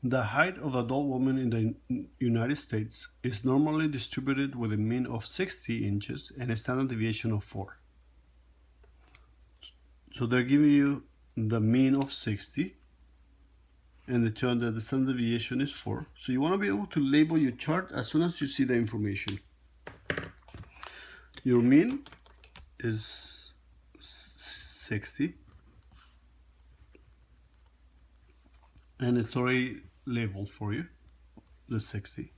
The height of adult women in the United States is normally distributed with a mean of 60 inches and a standard deviation of 4. So they're giving you the mean of 60 and they tell you that the standard deviation is 4. So you want to be able to label your chart as soon as you see the information. Your mean is 60 and it's already labeled for you, the 60.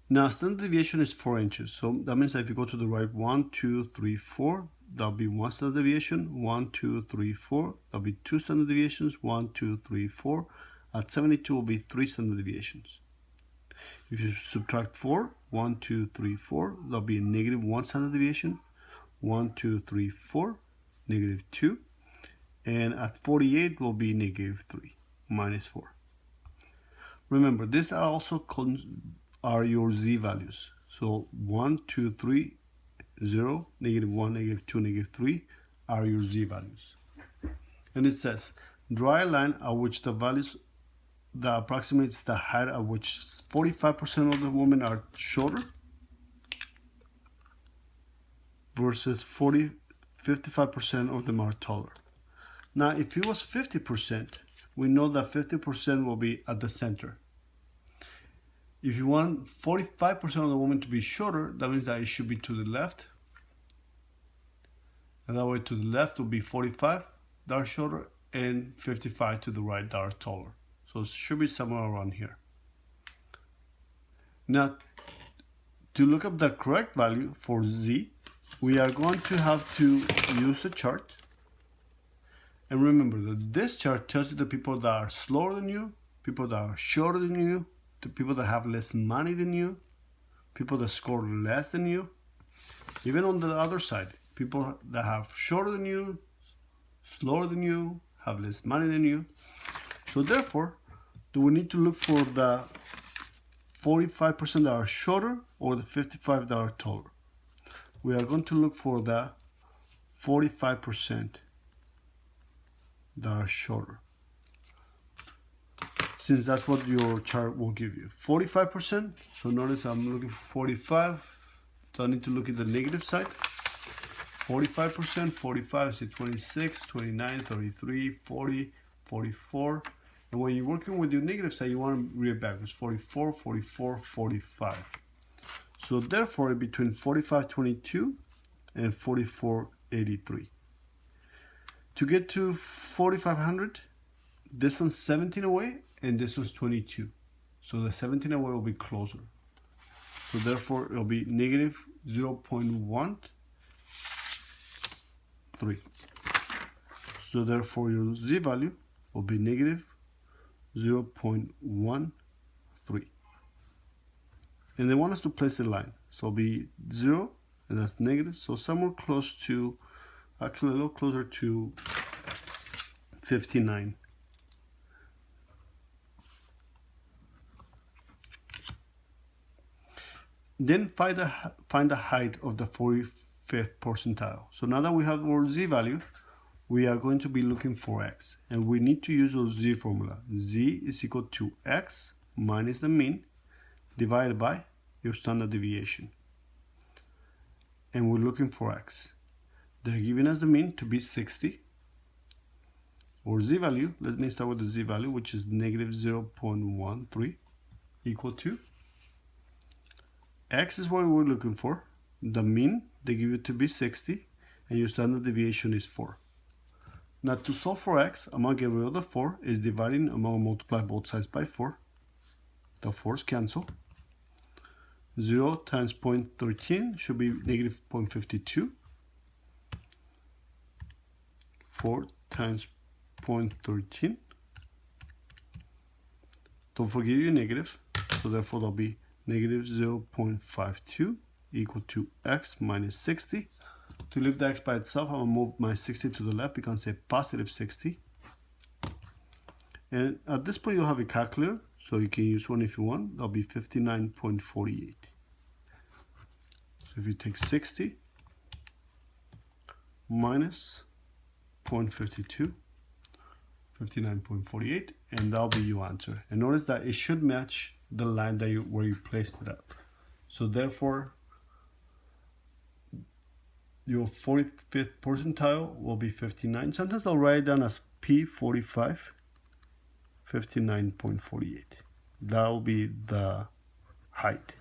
Now standard deviation is 4 inches, so that means that if you go to the right 1, 2, 3, 4, that'll be 1 standard deviation, 1, 2, 3, 4, that'll be 2 standard deviations, 1, 2, 3, 4. At 72 will be 3 standard deviations. If you subtract 4, 1, 2, 3, 4, that'll be a negative 1 standard deviation, 1, 2, 3, 4, negative 2, and at 48 will be negative 3, minus 4. Remember, these are also are your z values. So 1, 2, 3, 0, negative 1, negative 2, negative 3 are your z values. And it says, draw a line at which the values that approximates the height at which 45% of the women are shorter versus 55% of them are taller. Now, if it was 50%, we know that 50% will be at the center. If you want 45% of the women to be shorter, that means that it should be to the left. And that way to the left will be 45 that are shorter and 55 to the right that are taller. So it should be somewhere around here. Now, to look up the correct value for Z, we are going to have to use a chart. And remember that this chart tells you the people that are slower than you, people that are shorter than you, the people that have less money than you, people that score less than you. Even on the other side, people that have shorter than you, slower than you, have less money than you. So therefore, do we need to look for the 45% that are shorter or the 55 that are taller? We are going to look for the 45% that are shorter, since that's what your chart will give you. 45%, so notice I'm looking for 45, so I need to look at the negative side. 45%, 45 is 26, 29, 33, 40, 44. And when you're working with your negative side, you want to read it backwards. 44, 44, 45. So therefore, between 45.22 and 44.83. To get to 4,500, this one's 17 away and this one's 22. So the 17 away will be closer. So therefore, it'll be negative 0.13. So therefore, your z value will be negative 0.13. And they want us to place a line. So it'll be 0, and that's negative. So somewhere close to, actually a little closer to 59. Then find the height of the 45th percentile. So now that we have our z value, we are going to be looking for x. And we need to use our z formula. Z is equal to x minus the mean divided by your standard deviation. And we're looking for x. They're giving us the mean to be 60. Or z value, let me start with the z value, which is negative 0.13 equal to x is what we're looking for. The mean, they give it to be 60, and your standard deviation is 4. Now to solve for x, I'm going to get rid of the 4, is dividing, I'm going to multiply both sides by 4. The 4's cancel. 0 times 0.13 should be negative 0.52. 4 times 0.13. Don't forget your negative, so therefore that'll be negative 0.52 equal to x minus 60. To leave the x by itself, I'm going to move my 60 to the left, becomes a positive 60. And at this point, you'll have a calculator, so you can use one if you want. That'll be 59.48. So if you take 60 minus 0.52, 59.48, and that'll be your answer. And notice that it should match the line that where you placed it at. So therefore, your 45th percentile will be 59. Sometimes I'll write it down as P45, 59.48. That'll be the height.